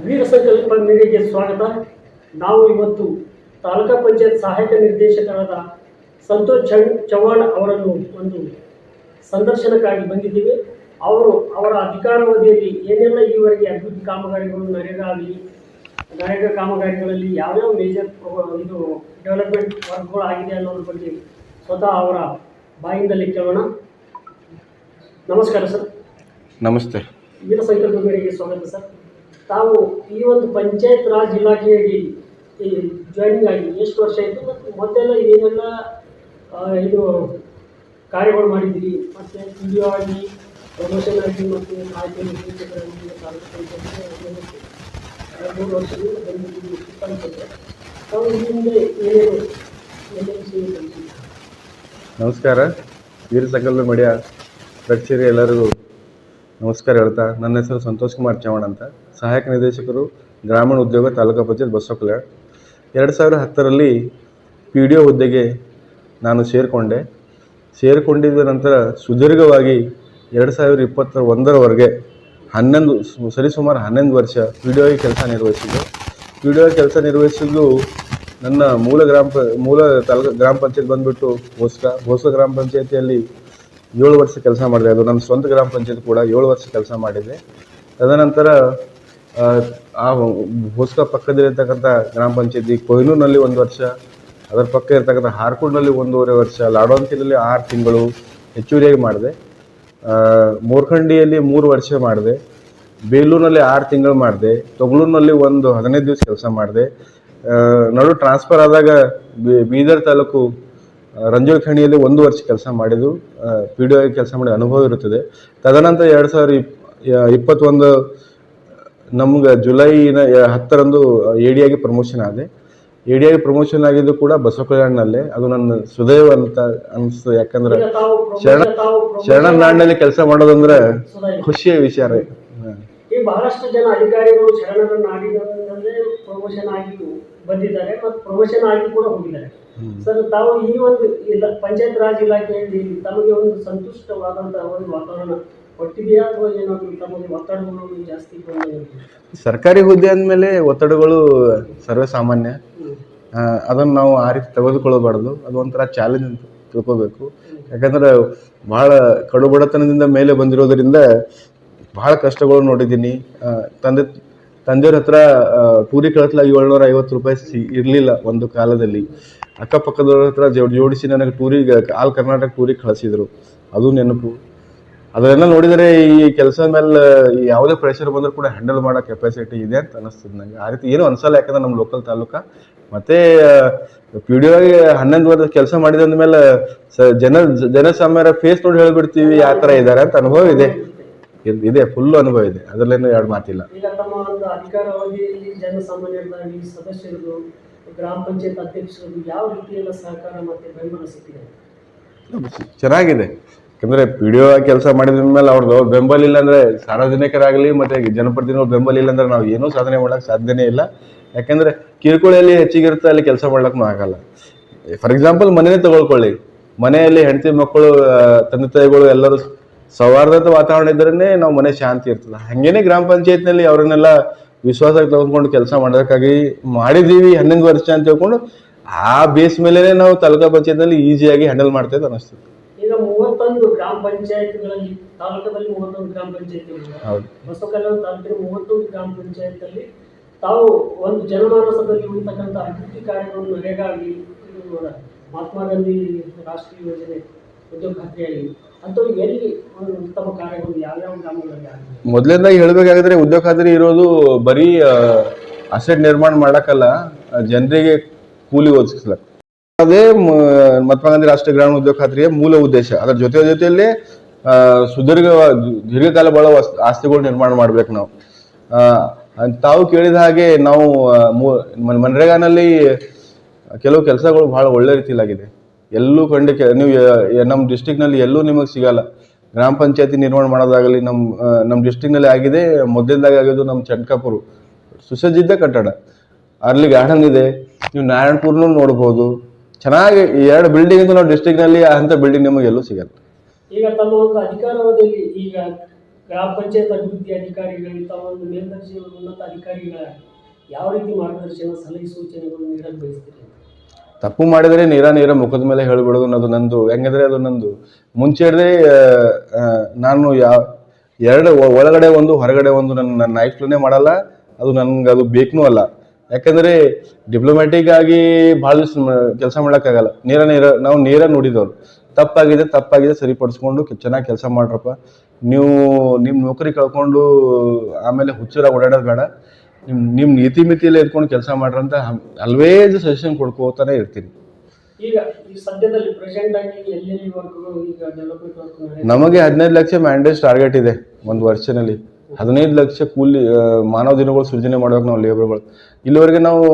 ವೀರ ಸಂಕಲ್ಪ ಮೀಡಿಯಾಗೆ ಸ್ವಾಗತ. ನಾವು ಇವತ್ತು ತಾಲೂಕಾ ಪಂಚಾಯತ್ ಸಹಾಯಕ ನಿರ್ದೇಶಕರಾದ ಸಂತೋಷ್ ಚವ್ಹಾಣ್ ಅವರನ್ನು ಒಂದು ಸಂದರ್ಶನಕ್ಕಾಗಿ ಬಂದಿದ್ದೀವಿ. ಅವರ ಅಧಿಕಾರಾವಧಿಯಲ್ಲಿ ಏನೆಲ್ಲ ಈವರೆಗೆ ಅಭಿವೃದ್ಧಿ ಕಾಮಗಾರಿಗಳು ನರೇಗಾ ಕಾಮಗಾರಿಗಳಲ್ಲಿ ಯಾವ್ಯಾವ ಮೇಜರ್ ಇದು ಡೆವಲಪ್ಮೆಂಟ್ ವರ್ಕ್ಗಳು ಆಗಿದೆ ಅನ್ನೋದ್ರ ಬಗ್ಗೆ ಸ್ವತಃ ಅವರ ಬಾಯಿಂದಲೇ ಕೇಳೋಣ. ನಮಸ್ಕಾರ ಸರ್. ನಮಸ್ತೆ. ವೀರ ಸಂಕಲ್ಪ ಮೀಡಿಯಾಗೆ ಸ್ವಾಗತ ಸರ್. ತಾವು ಈ ಒಂದು ಪಂಚಾಯತ್ ರಾಜ್ ಇಲಾಖೆಯಲ್ಲಿ ಜಾಯ್ನಿಂಗ್ ಆಗಿ ಎಷ್ಟು ವರ್ಷ ಆಯಿತು ಮತ್ತು ಮೊದಲೆಲ್ಲ ಏನೆಲ್ಲ ಇದು ಕಾರ್ಯಗಳು ಮಾಡಿದ್ದೀರಿ, ಮತ್ತು ಪಿ ಡಿ ಒ ಆಗಿ ಪ್ರಮೋಷನ್ ಆಗಿ ಮತ್ತು ಆಯ್ಕೆ ನಿರ್ದೇಶಕರಾಗಿ ತಾಲೂಕು ಪಂಚಾಯತ್ 3 ವರ್ಷದಿಂದ ಬಂದಿದ್ದೀವಿ. ತಾವು ಈ ಹಿಂದೆ ಏನೇನು ನಮಸ್ಕಾರ. ವೀರ ಸಂಕಲ್ಪ ಮೀಡಿಯಾ ಪ್ರೇಕ್ಷಕರಿಗೆ ಎಲ್ಲರಿಗೂ ನಮಸ್ಕಾರ ಹೇಳ್ತಾ, ನನ್ನ ಹೆಸರು ಸಂತೋಷ್ ಕುಮಾರ್ ಚವ್ಹಾಣ್ ಅಂತ, ಸಹಾಯಕ ನಿರ್ದೇಶಕರು ಗ್ರಾಮೀಣ ಉದ್ಯೋಗ ತಾಲೂಕಾ ಪಂಚಾಯತ್ ಬಸವಕಲ್ಯಾಣ. 2010ರಲ್ಲಿ ಪಿ ಡಿ ಒ ಹುದ್ದೆಗೆ ನಾನು ಸೇರಿಕೊಂಡಿದ್ದ ನಂತರ ಸುದೀರ್ಘವಾಗಿ 2021ರವರೆಗೆ ಸರಿಸುಮಾರು 11 ವರ್ಷ ಪಿ ಡಿ ಒಗೆ ಕೆಲಸ ನಿರ್ವಹಿಸಿದ್ದು. ಪಿ ಡಿ ಒ ಕೆಲಸ ನಿರ್ವಹಿಸಿದ್ದು ನನ್ನ ಮೂಲ ಗ್ರಾಮ ಪಂಚಾಯತ್ ಬಂದುಬಿಟ್ಟು ಭೋಸ್ಕ ಗ್ರಾಮ ಪಂಚಾಯತಿಯಲ್ಲಿ 7 ವರ್ಷ ಕೆಲಸ ಮಾಡಿದೆ. ಅದು ನನ್ನ ಸ್ವಂತ ಗ್ರಾಮ ಪಂಚಾಯತ್ ಕೂಡ 7 ವರ್ಷ ಕೆಲಸ ಮಾಡಿದೆ. ತದನಂತರ ಆ ಭೋಸ್ಕ ಪಕ್ಕದಲ್ಲಿರ್ತಕ್ಕಂಥ ಗ್ರಾಮ ಪಂಚಾಯತಿ ಕೊಯ್ನೂರಿನಲ್ಲಿ 1 ವರ್ಷ, ಅದರ ಪಕ್ಕ ಇರ್ತಕ್ಕಂಥ ಹಾರ್ಕೂಡ್ನಲ್ಲಿ 1.5 ವರ್ಷ, ಲಾಡೋಂತಿನಲ್ಲಿ 6 ತಿಂಗಳು ಹೆಚ್ಚುವರಿಯಾಗಿ ಮಾಡಿದೆ. ಮೋರ್ಖಂಡಿಯಲ್ಲಿ 3 ವರ್ಷ ಮಾಡಿದೆ. ಬೇಲೂರಿನಲ್ಲಿ 6 ತಿಂಗಳು ಮಾಡಿದೆ. ತೊಗಲೂರಿನಲ್ಲಿ ಒಂದು 15 ದಿವಸ ಕೆಲಸ ಮಾಡಿದೆ. ನಡು ಟ್ರಾನ್ಸ್ಫರ್ ಆದಾಗ ಬೀದರ್ ತಾಲೂಕು ರಂಜೋಳ್ಖಣಿಯಲ್ಲಿ 1 ವರ್ಷ ಕೆಲಸ ಮಾಡಿದ್ದು ಪಿ ಡಿ ಒ ಕೆಲಸ ಮಾಡಿದ ಅನುಭವ ಇರುತ್ತದೆ. ತದನಂತರ 2021 ನಮ್ಗೆ ಜುಲೈ 10ರಂದು ಎ ಡಿ ಆಗಿ ಪ್ರಮೋಷನ್ ಆದೆ. ಎ ಡಿ ಆಗಿ ಪ್ರಮೋಷನ್ ಆಗಿದ್ದು ಕೂಡ ಬಸವಕಲ್ಯಾಣನಲ್ಲೇ. ಅದು ನನ್ನ ಸುದೈವ ಅಂತ ಅನಿಸ್ತು. ಯಾಕಂದ್ರೆ ಶರಣ ನಾಡಿನಲ್ಲಿ ಕೆಲಸ ಮಾಡೋದಂದ್ರೆ ಖುಷಿಯ ವಿಚಾರ. ಬಹಳಷ್ಟು ಜನ ಅಧಿಕಾರಿಗಳು ಶರಣರ ನಾಡಿನಲ್ಲೇ ಪ್ರಮೋಷನ್ ಆಗಿ ಬಂದಿದ್ದಾರೆ ಮತ್ತು ಪ್ರಮೋಷನ್ ಆಗಿ ಕೂಡ ಹೋಗಿದ್ದಾರೆ. ಸರ್, ತಾವು ಈ ಒಂದು ಪಂಚಾಯತ್ ರಾಜ್ ಇಲಾಖೆಯಲ್ಲಿ ತಮಗೆ ಒಂದು ಸಂತುಷ್ಟವಾದಂತಹ ಒಂದು ವಾತಾವರಣ ಕೊಟ್ಟಿದೆಯಾ ಅಥವಾ ಏನಾದರೂ ತಮಗೆ ಒತ್ತಡಗಳು ಜಾಸ್ತಿ ಬಂದಿದೆ? ಸರ್ಕಾರಿ ಹುದ್ದೆ ಅಂದಮೇಲೆ ಒತ್ತಡಗಳು ಸರ್ವೇ ಸಾಮಾನ್ಯ. ಅದನ್ನು ನಾವು ಆ ರೀತಿ ತೆಗೆದುಕೊಳ್ಳಬಾರ್ದು. ಅದು ಒಂಥರ ಚಾಲೆಂಜ್ ಅಂತ ತಿಳ್ಕೋಬೇಕು. ಯಾಕಂದ್ರೆ ಭಾಳ ಕಡುಬಡತನದಿಂದ ಮೇಲೆ ಬಂದಿರೋದ್ರಿಂದ ಭಾಳ ಕಷ್ಟಗಳು ನೋಡಿದ್ದೀನಿ. ತಂದೆಯವ್ರ ಹತ್ರ ಟೂರಿ ಕಳಿಸ್ಲಾಗಿ 750 ರೂಪಾಯಿ ಇರಲಿಲ್ಲ ಒಂದು ಕಾಲದಲ್ಲಿ. ಅಕ್ಕಪಕ್ಕದವ್ರ ಹತ್ರ ಜೋಡಿಸಿ ನನಗೆ ಟೂರಿಗೆ ಆಲ್ ಕರ್ನಾಟಕ ಟೂರಿಗೆ ಕಳಿಸಿದ್ರು. ಅದು ನೆನಪು. ಅದನ್ನೆಲ್ಲ ನೋಡಿದರೆ ಈ ಕೆಲಸದ ಮೇಲೆ ಯಾವುದೇ ಪ್ರೆಷರ್ ಬಂದರೂ ಕೂಡ ಹ್ಯಾಂಡಲ್ ಮಾಡೋ ಕೆಪಾಸಿಟಿ ಇದೆ ಅಂತ ಅನಿಸ್ತದೆ ನನಗೆ. ಆ ರೀತಿ ಏನೂ ಅನ್ಸಲ್ಲ. ಯಾಕಂದ್ರೆ ನಮ್ಮ ಲೋಕಲ್ ತಾಲೂಕು ಮತ್ತು ಪಿ ಡಿ ಒಗೆ 11 ವರ್ಷ ಕೆಲಸ ಮಾಡಿದ ಮೇಲೆ ಜನಸಾಮಾನ್ಯರ ಫೇಸ್ ನೋಡಿ ಹೇಳ್ಬಿಡ್ತೀವಿ ಯಾವ ಥರ ಇದ್ದಾರೆ ಅಂತ ಅನುಭವ ಇದೆ ಫುಲ್ಲು ಅನುಭವ ಇದೆ. ಅದರಲ್ಲೇನು ಎರಡು ಮಾತಿಲ್ಲ. ಈಗ ತಮ್ಮ ಒಂದು ಅಧಿಕಾರ ಅವಧಿಯಲ್ಲಿ ಜನಸಾಮಾನ್ಯರಾಗಿ ಸದಸ್ಯರು, ಗ್ರಾಮ ಪಂಚಾಯತ್ ಅಧ್ಯಕ್ಷರು ಯಾವ ರೀತಿಯೆಲ್ಲ ಸಹಕಾರ ಮತ್ತು ಬೆಂಬಲ ಸಿಕ್ಕಿದೆ? ಚೆನ್ನಾಗಿದೆ. ಯಾಕಂದರೆ ಪಿ ಡಿ ಒ ಕೆಲಸ ಮಾಡಿದ ಮೇಲೆ ಅವ್ರದ್ದು ಬೆಂಬಲ ಇಲ್ಲ ಅಂದರೆ, ಸಾರ್ವಜನಿಕರಾಗಲಿ ಮತ್ತು ಜನಪ್ರತಿನಿಧಿಗಳು ಬೆಂಬಲ ಇಲ್ಲ ಅಂದರೆ ನಾವು ಏನೂ ಸಾಧನೆ ಮಾಡೋಕ್ಕೆ ಸಾಧ್ಯನೇ ಇಲ್ಲ. ಯಾಕೆಂದರೆ ಕಿರುಕುಳಿಯಲ್ಲಿ ಹೆಚ್ಚಿಗಿರುತ್ತೆ, ಅಲ್ಲಿ ಕೆಲಸ ಮಾಡ್ಲಿಕ್ಕೂ ಆಗಲ್ಲ. ಫಾರ್ ಎಕ್ಸಾಂಪಲ್ ಮನೆಯೇ ತಗೊಳ್ಕೊಳ್ಳಿ. ಮನೆಯಲ್ಲಿ ಹೆಂಡತಿ ಮಕ್ಕಳು ತಂದೆ ತಾಯಿಗಳು ಎಲ್ಲರೂ ಸೌಹಾರ್ದತೆ ವಾತಾವರಣ ಇದ್ರೇ ನಾವು ಮನೆ ಶಾಂತಿ ಇರ್ತದೆ. ಹಾಗೇನೆ ಗ್ರಾಮ ಪಂಚಾಯತ್ನಲ್ಲಿ ಅವರನ್ನೆಲ್ಲ ವಿಶ್ವಾಸಕ್ಕೆ ತೆಗೆದುಕೊಂಡು ಕೆಲಸ ಮಾಡೋದಕ್ಕಾಗಿ ಮಾಡಿದ್ದೀವಿ 11 ವರ್ಷ ಅಂತ ಹೇಳ್ಕೊಂಡು ಆ ಬೇಸ್ ಮೇಲೆ ನಾವು ತಾಲೂಕಾ ಪಂಚಾಯತ್ನಲ್ಲಿ ಈಸಿಯಾಗಿ ಹ್ಯಾಂಡಲ್ ಮಾಡ್ತೇವೆ ಅನ್ನಿಸ್ತದೆ. ಈಗ 31 ಗ್ರಾಮ ಪಂಚಾಯತ್ಗಳಲ್ಲಿ, ತಾಲೂಕದಲ್ಲಿ 31 ಗ್ರಾಮ ಪಂಚಾಯತ್ಗಳು, ಬಸವಕಲ್ಯಾಣ ತಾಲೂಕಿನ 31 ಗ್ರಾಮ ಪಂಚಾಯತ್ನಲ್ಲಿ ತಾವು ಒಂದು ಜನಮಾನಸದಲ್ಲಿ ಉಳಿತಕ್ಕಂಥ ಅಭಿವೃದ್ಧಿ ಕಾರ್ಯಗಳನ್ನು ನರೇಗಾ ಆಗಲಿ, ಮಹಾತ್ಮ ಗಾಂಧಿ ರಾಷ್ಟ್ರೀಯ ಯೋಜನೆ, ಉದ್ಯೋಗ ಖಾತ್ರಿಯಾಗಿ ಅಥವಾ ಎಲ್ಲಿ ತಮ್ಮ ಕಾರ್ಯಗಳು ಯಾವ್ಯಾವ ಗ್ರಾಮಗಳಲ್ಲಿ ಆಗಿದೆ? ಮೊದಲನೇದಾಗಿ ಹೇಳಬೇಕಾದ್ರೆ ಉದ್ಯೋಗ ಖಾತ್ರಿ ಇರೋದು ಬರೀ ಅಸೆಟ್ ನಿರ್ಮಾಣ ಮಾಡೋಕ್ಕಲ್ಲ, ಜನರಿಗೆ ಕೂಲಿ ಒದಗಿಸ್ಲಕ್ಕೆ. ಅದೇ ಮಹಾತ್ಮ ಗಾಂಧಿ ರಾಷ್ಟ್ರೀಯ ಗ್ರಾಮೀಣ ಉದ್ಯೋಗ ಖಾತ್ರಿಯ ಮೂಲ ಉದ್ದೇಶ. ಅದರ ಜೊತೆಯಲ್ಲೇ ದೀರ್ಘಕಾಲ ಬಾಳುವ ಆಸ್ತಿಗಳು ನಿರ್ಮಾಣ ಮಾಡ್ಬೇಕು ನಾವು. ತಾವು ಕೇಳಿದ ಹಾಗೆ ನಾವು ಮನ್ರೇಗಾನಲ್ಲಿ ಕೆಲವು ಕೆಲಸಗಳು ಭಾಳ ಒಳ್ಳೆ ರೀತಿಯಲ್ಲಾಗಿದೆ. ಎಲ್ಲೂ ನೀವು ನಮ್ಮ ಡಿಸ್ಟಿಕ್ನಲ್ಲಿ ಎಲ್ಲೂ ನಿಮಗೆ ಸಿಗಲ್ಲ. ಗ್ರಾಮ ಪಂಚಾಯತಿ ನಿರ್ಮಾಣ ಮಾಡೋದಾಗಲಿ ನಮ್ಮ ಡಿಸ್ಟಿಕ್ನಲ್ಲಿ ಆಗಿದೆ. ಮೊದಲನೇದಾಗಿ ಆಗಿದ್ದು ನಮ್ಮ ಚಟ್ಕಾಪುರ ಸುಸಜ್ಜಿತ ಕಟ್ಟಡ, ಅಲ್ಲಿ ಗಾರ್ಡನ್ ಇದೆ. ನೀವು ನಾರಾಯಣಪುರನೂ ನೋಡ್ಬೋದು. ಚೆನ್ನಾಗಿ 2 ಬಿಲ್ಡಿಂಗ್ ನಾವು ಡಿಸ್ಟಿಕ್ನಲ್ಲಿ ಅಂಥ ಬಿಲ್ಡಿಂಗ್ ನಿಮಗೆ ಎಲ್ಲೂ ಸಿಗಲ್ಲ. ಈಗ ತಮ್ಮ ಒಂದು ಅಧಿಕಾರಾವಧಿಯಲ್ಲಿ ಈಗ ಗ್ರಾಮ ಪಂಚಾಯತ್ ಅಭಿವೃದ್ಧಿ ಅಧಿಕಾರಿಗಳು ಇಂತಹ ಒಂದು ಮೇಲ್ದರ್ಜೆಯ ಉನ್ನತ ಅಧಿಕಾರಿಗಳ ಯಾವ ರೀತಿ ಮಾರ್ಗದರ್ಶನ ಸಲಹೆ ಸೂಚನೆಗಳು ನೀಡಲು ಬಯಸ್ತೀರಿ? ತಪ್ಪು ಮಾಡಿದರೆ ನೇರ ಮುಖದ ಮೇಲೆ ಹೇಳಿಬಿಡೋದು ಅನ್ನೋದು ನಂದು. ಹೆಂಗಂದ್ರೆ ಅದು ನಂದು ಮುಂಚೆ ಹಿಡ್ದೆ ನಾನು ಎರಡು ಒಳಗಡೆ ಒಂದು ಹೊರಗಡೆ ಒಂದು ನನ್ನ ಲೈಫ್ಲೇ ಮಾಡಲ್ಲ. ಅದು ನನ್ಗೆ ಅದು ಬೇಕೂ ಅಲ್ಲ. ಯಾಕಂದರೆ ಡಿಪ್ಲೊಮ್ಯಾಟಿಕ್ ಆಗಿ ಭಾಳ ದಿವಸ ಕೆಲಸ ಮಾಡೋಕ್ಕಾಗಲ್ಲ. ನಾವು ನೋಡಿದವರು ತಪ್ಪಾಗಿದೆ ಸರಿಪಡಿಸ್ಕೊಂಡು ಚೆನ್ನಾಗಿ ಕೆಲಸ ಮಾಡ್ರಪ್ಪ. ನೀವು ನಿಮ್ಮ ನೌಕರಿ ಕಳ್ಕೊಂಡು ಆಮೇಲೆ ಹುಚ್ಚರಾಗಿ ಓಡಾಡೋದು ಬೇಡ. ನಿಮ್ಮ ನೀತಿ ಮಿತಿಯಲ್ಲಿ ಇದ್ಕೊಂಡು ಕೆಲಸ ಮಾಡ್ರಂತ ಆಲ್ವೇಸ್ ಸಜೆಷನ್ ಕೊಡ್ಕೋತಾನೆ ಇರ್ತೀನಿ. ಈಗ ಈ ಸದ್ಯದಲ್ಲಿ ಪ್ರೆಸೆಂಟ್ ಆಗಿ ಎಲ್ಲೆಲ್ಲಿ ವರ್ಕ್ಗಳು ಈಗ ಡೆವಲಪ್ಮೆಂಟ್ ವರ್ಕ್ ನಮಗೆ 15 ಲಕ್ಷ ಮ್ಯಾಂಡೇಜ್ ಟಾರ್ಗೆಟ್ ಇದೆ ಒಂದು ವರ್ಷನಲ್ಲಿ. 15 ಲಕ್ಷ ಕೂಲಿ ಮಾನವ ದಿನಗಳು ಸೃಜನೆ ಮಾಡ್ಬೇಕು ನಾವು ಲೇಬರ್ಗಳು. ಇಲ್ಲಿವರೆಗೆ ನಾವು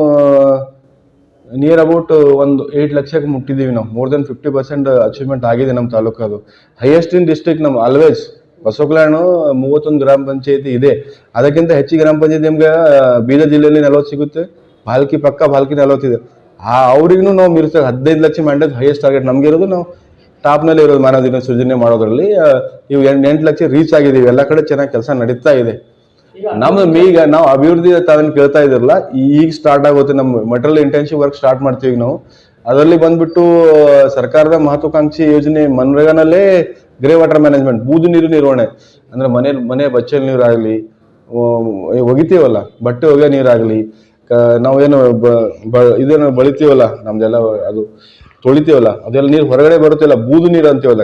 ನಿಯರ್ ಅಬೌಟ್ ಒಂದು 8 ಲಕ್ಷಕ್ಕೆ ಮುಟ್ಟಿದ್ದೀವಿ. ನಾವು ಮೋರ್ ದೆನ್ 50% ಅಚೀವ್ಮೆಂಟ್ ಆಗಿದೆ ನಮ್ಮ ತಾಲೂಕದು. ಹೈಯೆಸ್ಟ್ ಇನ್ ಡಿಸ್ಟ್ರಿಕ್ಟ್ ನಮ್ಮ ಆಲ್ವೇಸ್. ಬಸವಕಲ್ಯಾಣ 31 ಗ್ರಾಮ ಪಂಚಾಯತಿ ಇದೆ. ಅದಕ್ಕಿಂತ ಹೆಚ್ಚಿನ ಗ್ರಾಮ ಪಂಚಾಯತಿ ನಿಮ್ಗೆ ಬೀದರ್ ಜಿಲ್ಲೆಯಲ್ಲಿ 40 ಸಿಗುತ್ತೆ. ಭಾಲ್ಕಿ 40 ಇದೆ. ಅವ್ರಿಗೂ ನಾವು ಮೀರಿಸ್ತೇವೆ. 15 ಲಕ್ಷ ಮ್ಯಾಂಡೇಜ್ ಹೈಯೆಸ್ಟ್ ಟಾರ್ಗೆಟ್ ನಮ್ಗೆ ಇರೋದು. ನಾವು ಟಾಪ್ನಲ್ಲಿ ಇರೋದು ಮಾನವ ದಿನ ಸೃಜನೆ ಮಾಡೋದ್ರಲ್ಲಿ. ಇವು 8 ಲಕ್ಷ ರೀಚ್ ಆಗಿದ್ದೀವಿ. ಎಲ್ಲ ಕಡೆ ಚೆನ್ನಾಗಿ ಕೆಲಸ ನಡೀತಾ ಇದೆ. ನಮ್ದು ಈಗ ನಾವು ಅಭಿವೃದ್ಧಿ ತಾವೇನು ಕೇಳ್ತಾ ಇದಿರಲ್ಲ, ಈಗ ಸ್ಟಾರ್ಟ್ ಆಗುತ್ತೆ. ನಮ್ಮ ಮೆಟೀರಿಯಲ್ ಇಂಟೆನ್ಸಿವ್ ವರ್ಕ್ ಸ್ಟಾರ್ಟ್ ಮಾಡ್ತೀವಿ ನಾವು. ಅದರಲ್ಲಿ ಬಂದ್ಬಿಟ್ಟು ಸರ್ಕಾರದ ಮಹತ್ವಾಕಾಂಕ್ಷಿ ಯೋಜನೆ ಮನ್ರೇಗಾನಲ್ಲೇ ಗ್ರೇ ವಾಟರ್ ಮ್ಯಾನೇಜ್ಮೆಂಟ್, ಬೂದು ನೀರು ನಿರ್ವಹಣೆ ಅಂದ್ರೆ ಮನೆ ಬಚ್ಚಲ್ ನೀರಾಗಲಿ, ಒಗಿತೀವಲ್ಲ ಬಟ್ಟೆ ಒಗೆಯೋ ನೀರಾಗಲಿ, ನಾವೇನು ಇದೇನು ಬಳಿತೀವಲ್ಲ ನಮ್ದೆಲ್ಲ ಅದು ತೊಳಿತೀವಲ್ಲ ಅದೆಲ್ಲ ನೀರು ಹೊರಗಡೆ ಬರುತ್ತಿಲ್ಲ, ಬೂದು ನೀರು ಅಂತೀವಲ್ಲ.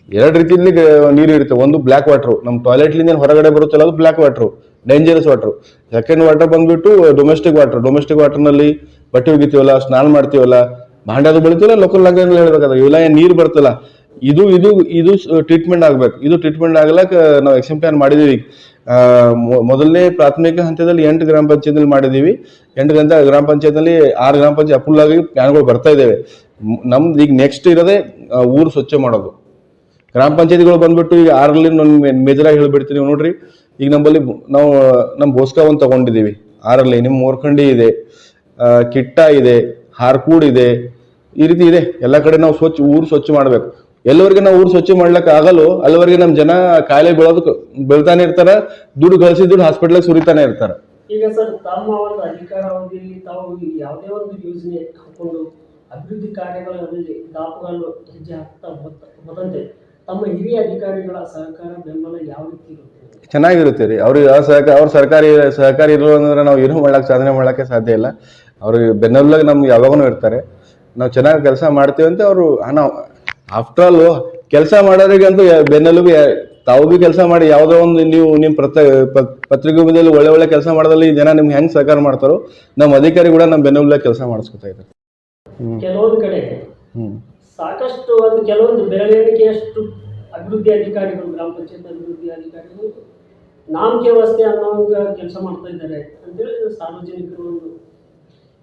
2 ರೀತಿಯಲ್ಲಿ ನೀರು ಇರುತ್ತೆ. ಒಂದು ಬ್ಲ್ಯಾಕ್ ವಾಟರ್, ನಮ್ಮ ಟಾಯ್ಲೆಟ್ಲಿಂದ ಹೊರಗಡೆ ಬರುತ್ತಿಲ್ಲ, ಅದು black water, dangerous water. Second water ಬಂದ್ಬಿಟ್ಟು ಡೊಮೆಸ್ಟಿಕ್ ವಾಟರ್ನಲ್ಲಿ ಬಟ್ಟೆ ಒಗಿತೀವಲ್ಲ, ಸ್ನಾನ ಮಾಡ್ತೀವಲ್ಲ, ಭಾಂಡಾದು ಬೆಳಿತೀವಲ್ಲ, ಲೋಕಲ್ ಲ್ಯಾಂಗ್ವೇಜ್ ಹೇಳ್ಬೇಕಾದ್ರೆ ಇವೆಲ್ಲ ಏನು ನೀರು ಬರ್ತಲ್ಲ, ಇದು ಟ್ರೀಟ್ಮೆಂಟ್ ಆಗ್ಬೇಕು. ಇದು ಟ್ರೀಟ್ಮೆಂಟ್ ಆಗ್ಲಕ್ಕ ನಾವು ಎಕ್ಸೆಂಪ್ಟ್ ಪ್ಲಾನ್ ಮಾಡಿದೀವಿ. ಮೊದಲನೇ ಪ್ರಾಥಮಿಕ ಹಂತದಲ್ಲಿ 8 ಗ್ರಾಮ ಪಂಚಾಯತ್ನಲ್ಲಿ ಮಾಡಿದೀವಿ. 8 ಗ್ರಾಮ ಪಂಚಾಯತ್ನಲ್ಲಿ 6 ಗ್ರಾಮ ಪಂಚಾಯತ್ ಅಪ್ರೂವ್ ಆಗಿ ಪ್ಲಾನ್ಗಳು ಬರ್ತಾ ಇದ್ದೇವೆ. ನಮ್ದು ಈಗ ನೆಕ್ಸ್ಟ್ ಇರೋದೇ ಊರು ಸ್ವಚ್ಛ ಮಾಡೋದು. ಗ್ರಾಮ ಪಂಚಾಯತಿಗಳು ಬಂದ್ಬಿಟ್ಟು ಈಗ 6ರಲ್ಲಿ ನಾನು ಮೇಜರ್ ಆಗಿ ಹೇಳ್ಬಿಡ್ತೀನಿ ನೋಡ್ರಿ. ಈಗ ನಾವು ನಮ್ಮ ಬೋಸ್ಕಾ ಒಂದು ತಗೊಂಡಿದ್ದೀವಿ. 6ರಲ್ಲಿ ನಿಮ್ಮ ಮೋರ್ಖಂಡಿ ಇದೆ, ಕಿಟ್ಟ ಇದೆ, ಹಾರ್ಕೂಡ್ ಇದೆ, ಈ ರೀತಿ ಇದೆ. ಎಲ್ಲ ಕಡೆ ನಾವು ಊರು ಸ್ವಚ್ಛ ಮಾಡ್ಬೇಕು. ಎಲ್ಲವರೆಗೆ ನಾವು ಊರು ಸ್ವಚ್ಛ ಮಾಡ್ಲಿಕ್ಕೆ ಆಗಲ್ಲೋ ಅಲ್ಲಿವರೆಗೆ ನಮ್ಮ ಜನ ಕಾಯಿಲೆ ಬೀಳ್ತಾನೆ ಇರ್ತಾರ, ದುಡ್ಡು ಗಳಿಸಿ ದುಡ್ಡು ಹಾಸ್ಪಿಟಲ್ ಸುರಿತಾನೆ ಇರ್ತಾರ. ಈಗ ಸರ್, ತಮ್ಮ ಒಂದು ಅಧಿಕಾರಾವಧಿಯಲ್ಲಿ ತಾವು ಯಾವುದೇ ಒಂದು ಯೋಜನೆ ಹಾಕೊಂಡು ಅಭಿವೃದ್ಧಿ ಕಾರ್ಯಗಳಲ್ಲಿ ದಾಪುಗಾಲು ಹೆಜ್ಜೆ ಹಾಕ್ತಾ ಹೋದಂತೆ ತಮ್ಮ ಹಿರಿಯ ಅಧಿಕಾರಿಗಳ ಸಹಕಾರ ಬೆಂಬಲ ಯಾವ ರೀತಿ ಇರುತ್ತೆ? ಚೆನ್ನಾಗಿರುತ್ತೆ ರೀ. ಅವ್ರಿಗೆ ಅವ್ರ ಸಹಕಾರಿ ಇರಲ್ಲ ಅಂದ್ರೆ ನಾವು ಏನೂ ಸಾಧನೆ ಮಾಡೋಕ್ಕೆ ಸಾಧ್ಯ ಇಲ್ಲ. ಅವ್ರಿಗೆ ಬೆನ್ನೆಲುಬಾಗಿ ನಮ್ಗೆ ಯಾವಾಗೂ ಇರ್ತಾರೆ. ನಾವು ಚೆನ್ನಾಗಿ ಕೆಲಸ ಮಾಡ್ತೀವಿ ಅಂತ ಅವರು. ನಾವು ಆಫ್ಟರ್ ಆಲ್ ಕೆಲಸ ಮಾಡೋರಿಗಂತೂ ಬೆನ್ನೆಲುಬು ತಾವು ಭೀ ಕೆಲಸ ಮಾಡಿ ಯಾವುದೋ ಒಂದು ನೀವು ನಿಮ್ಮ ಪತ್ರಿಕೋದ್ಯಮದಲ್ಲಿ ಒಳ್ಳೆ ಕೆಲಸ ಮಾಡೋದ್ರಲ್ಲಿ ಜನ ನಿಮ್ಗೆ ಹೆಂಗೆ ಸಹಕಾರ ಮಾಡ್ತಾರೋ ನಮ್ಮ ಅಧಿಕಾರಿ ಕೂಡ ನಮ್ಮ ಬೆನ್ನೆಲುಬಾಗಿ ಕೆಲಸ ಮಾಡಿಸ್ಕೊತಾ ಇದ್ದಾರೆ. ಕೆಲವೊಂದು ಕಡೆ ಸಾಕಷ್ಟು ಕೆಲವೊಂದು ಬೆರಳೆಣಿಕೆಯಷ್ಟು ಅಭಿವೃದ್ಧಿ ಅಧಿಕಾರಿಗಳು, ಗ್ರಾಮ ಪಂಚಾಯತ್ ಅಭಿವೃದ್ಧಿ ಅಧಿಕಾರಿಗಳು ನಾಮಕೆ ವ್ಯವಸ್ಥೆ ಅನ್ನೋಂಗ ಕೆಲಸ ಮಾಡ್ತಾ ಇದ್ದಾರೆ ಅಂತೇಳಿ ಸಾರ್ವಜನಿಕರು ಒಂದು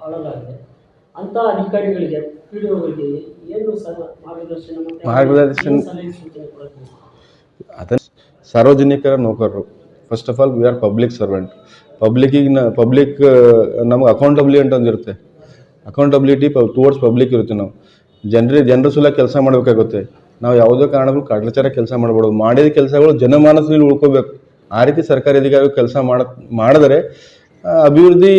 ಆಳಲಾಗಿದೆ. ಅಂತ ಅಧಿಕಾರಿಗಳಿಗೆ ಪಿಡಿಒಗಳಿಗೆ ಏನು ಮಾರ್ಗದರ್ಶನ ಸಲಹೆ ಸೂಚನೆ ಕೊಡಬೇಕು? ಅದನ್ನು ಸಾರ್ವಜನಿಕರ ನೌಕರರು. First of all we are public servant. Public ನಮ್ಗೆ ಅಕೌಂಟಬಿಲಿಟಿ ಅಂತ ಒಂದಿರುತ್ತೆ. ಅಕೌಂಟಬಿಲಿಟಿ ಟುವರ್ಡ್ಸ್ ಪಬ್ಲಿಕ್ ಇರುತ್ತೆ. ನಾವು ಜನರ ಸುಲ ಕೆಲಸ ಮಾಡಬೇಕಾಗುತ್ತೆ. ನಾವು ಯಾವುದೇ ಕಾರಣಕ್ಕೂ ಕಾಟಾಚಾರ ಕೆಲಸ ಮಾಡಬಾರ್ದು. ಮಾಡಿದ ಕೆಲಸಗಳು ಜನಮಾನಸದಲ್ಲಿ ಉಳ್ಕೋಬೇಕು. ಆ ರೀತಿ ಸರ್ಕಾರಿ ಅಧಿಕಾರಿಗಳು ಕೆಲಸ ಮಾಡಿದರೆ ಅಭಿವೃದ್ಧಿ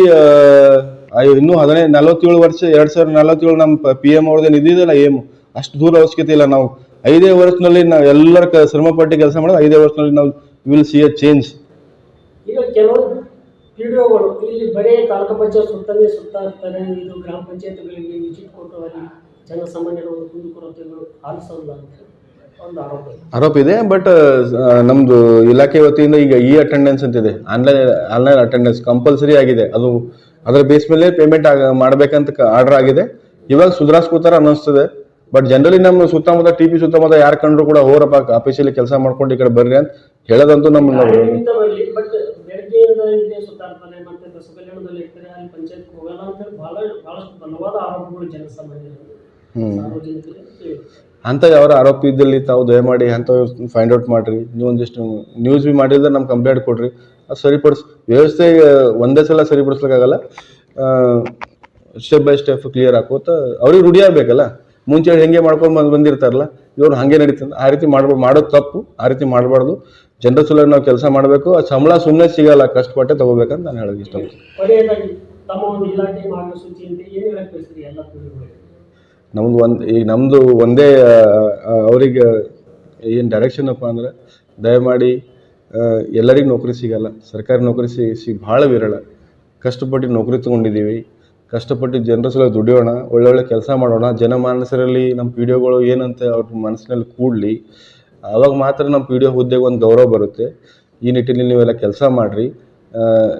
ಇನ್ನೂ 47 ವರ್ಷ 2047 ನಮ್ಮ PM ಅವ್ರದ್ದೇನು ಇದ್ದಿದ್ದಲ್ಲ ಏಮು, ಅಷ್ಟು ದೂರ ಅವಶ್ಯಕತೆ ಇಲ್ಲ. ನಾವು 5 ವರ್ಷದಲ್ಲಿ ನಾವು ಎಲ್ಲರ ಶ್ರಮಪಟ್ಟು ಕೆಲಸ ಮಾಡೋದು 5 ವರ್ಷದಲ್ಲಿ ನಾವು ವಿಲ್ ಸಿ ಎ ಚೇಂಜ್. ಈಗ ಕೆಲವು ಪಿಡಿಒಗಳು ಇಲ್ಲಿ ಬರೀ ತಾಲೂಕು ಪಂಚಾಯತ್ ಸುತ್ತಾ ಇರ್ತಾರೆ. ಇದು ಗ್ರಾಮ ಪಂಚಾಯತ್ಗಳಿಗೆ ವಿಸಿಟ್ ಕೊಟ್ಟು ಅಲ್ಲಿ ಜನಸಾಮಾನ್ಯರ ಕುಂದುಕೊರತೆಗಳು ಆಲಿಸಲ್ಲ ಅಂತ ಒಂದು ಆರೋಪ ಇದೆ. ಬಟ್ ನಮ್ದು ಇಲಾಖೆ ವತಿಯಿಂದ ಈಗ ಅಟೆಂಡೆನ್ಸ್ ಅಂತಿದೆ, ಆನ್ಲೈನ್ ಅಟೆಂಡೆನ್ಸ್ ಕಂಪಲ್ಸರಿ ಆಗಿದೆ. ಅದರ ಬೇಸ್ ಮೇಲೆ ಪೇಮೆಂಟ್ ಮಾಡ್ಬೇಕಂತ ಆರ್ಡರ್ ಆಗಿದೆ. ಇವಾಗ ಸುಧಾರಿಸ್ಕೋತಾರ ಅನ್ನಿಸ್ತದೆ. ಬಟ್ ಜನರಲಿ ನಮ್ಮ ಸುತ್ತಮುತ್ತ TP ಸುತ್ತಮುತ್ತ ಯಾರು ಕಂಡ್ರು ಕೂಡ ಹೋರಪ್ಪ ಆಫೀಸಲ್ಲಿ ಕೆಲಸ ಮಾಡ್ಕೊಂಡು ಈ ಕಡೆ ಬರ್ರಿ ಅಂತ ಹೇಳೋದಂತೂ ನಮ್ಮ ಅಂತ ಯಾವ ಆರೋಪ ಇದ್ದಲ್ಲಿ ತಾವು ದಯಮಾಡಿ ಅಂತ ಫೈಂಡ್ ಔಟ್ ಮಾಡ್ರಿ. ನೀವು ಒಂದಿಷ್ಟು ನ್ಯೂಸ್ ಬಿ ಮಾಡಿದ್ರೆ ನಮ್ಗೆ ಕಂಪ್ಲೇಂಟ್ ಕೊಡ್ರಿ. ಅದು ವ್ಯವಸ್ಥೆ ಒಂದೇ ಸಲ ಸರಿಪಡಿಸ್ಲಿಕ್ಕಾಗಲ್ಲ. ಸ್ಟೆಪ್ ಬೈ ಸ್ಟೆಪ್ ಕ್ಲಿಯರ್ ಹಾಕೋತ ಅವ್ರಿಗೆ ರೂಢಿ ಆಗ್ಬೇಕಲ್ಲ. ಮುಂಚೆ ಹೆಂಗೆ ಮಾಡ್ಕೊಂಡು ಬಂದಿರ್ತಾರಲ್ಲ, ಇವ್ರು ಹಾಗೆ ನಡೀತದೆ. ಆ ರೀತಿ ಮಾಡೋದು ತಪ್ಪು. ಆ ರೀತಿ ಮಾಡಬಾರ್ದು. ಜನರ ಸಲುವಾಗಿ ನಾವು ಕೆಲಸ ಮಾಡಬೇಕು. ಆ ಸಂಬಳ ಸುಮ್ಮನೆ ಸಿಗಲ್ಲ, ಕಷ್ಟಪಟ್ಟೆ ತಗೋಬೇಕಂತ ನಾನು ಹೇಳೋಕೆ ಇಷ್ಟಪಡ್ತೀನಿ. ಕೊನೆಯದಾಗಿ ತಮ್ಮ ಒಂದು ಇಲಾಖೆ ಮಾರ್ಗಸೂಚಿಯಂತೆ ಏನು ಹೇಳಕ್ ಬಯಸ್ತೀರಿ ಎಲ್ಲ ಪೀಳಿಗೆಗಳಿಗೆ? ನಮ್ಮದು ಒಂದೇ ಅವರಿಗೆ ಏನು ಡೈರೆಕ್ಷನ್ ಅಪ್ಪ ಅಂದರೆ, ದಯಮಾಡಿ ಎಲ್ಲರಿಗೂ ನೌಕರಿ ಸಿಗಲ್ಲ, ಸರ್ಕಾರಿ ನೌಕರಿ ಭಾಳ ವಿರಳ. ಕಷ್ಟಪಟ್ಟು ನೌಕರಿ ತೊಗೊಂಡಿದ್ದೀವಿ, ಕಷ್ಟಪಟ್ಟು ಜನರ ಸಲುವಾಗಿ ದುಡಿಯೋಣ, ಒಳ್ಳೊಳ್ಳೆ ಕೆಲಸ ಮಾಡೋಣ. ಜನಮಾನಸರಲ್ಲಿ ನಮ್ಮ ಪಿ ಡಿ ಒಗಳು ಏನಂತ ಅವ್ರ ಮನಸ್ಸಿನಲ್ಲಿ ಕೂಡಲಿ, ಆವಾಗ ಮಾತ್ರ ನಮ್ಮ ಪಿ ಡಿ ಒ ಹುದ್ದೆಗೆ ಒಂದು ಗೌರವ ಬರುತ್ತೆ. ಈ ನಿಟ್ಟಿನಲ್ಲಿ ನೀವೆಲ್ಲ ಕೆಲಸ ಮಾಡಿರಿ.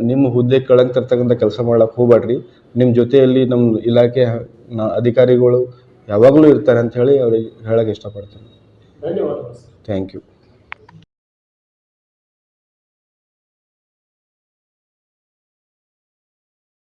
ನಿಮ್ಮ ಹುದ್ದೆಗೆ ಕಳಂಕ ತರ್ತಕ್ಕಂಥ ಕೆಲಸ ಮಾಡ್ಲಿಕ್ಕೆ ಹೋಗ್ಬೇಡ್ರಿ. ನಿಮ್ಮ ಜೊತೆಯಲ್ಲಿ ನಮ್ಮ ಇಲಾಖೆ ಅಧಿಕಾರಿಗಳು ಯಾವಾಗಲೂ ಇರ್ತಾರೆ ಅಂತ ಹೇಳಿ ಅವ್ರಿಗೆ ಹೇಳೋಕ್ಕೆ ಇಷ್ಟಪಡ್ತೀನಿ. ಧನ್ಯವಾದಗಳು. Thank you.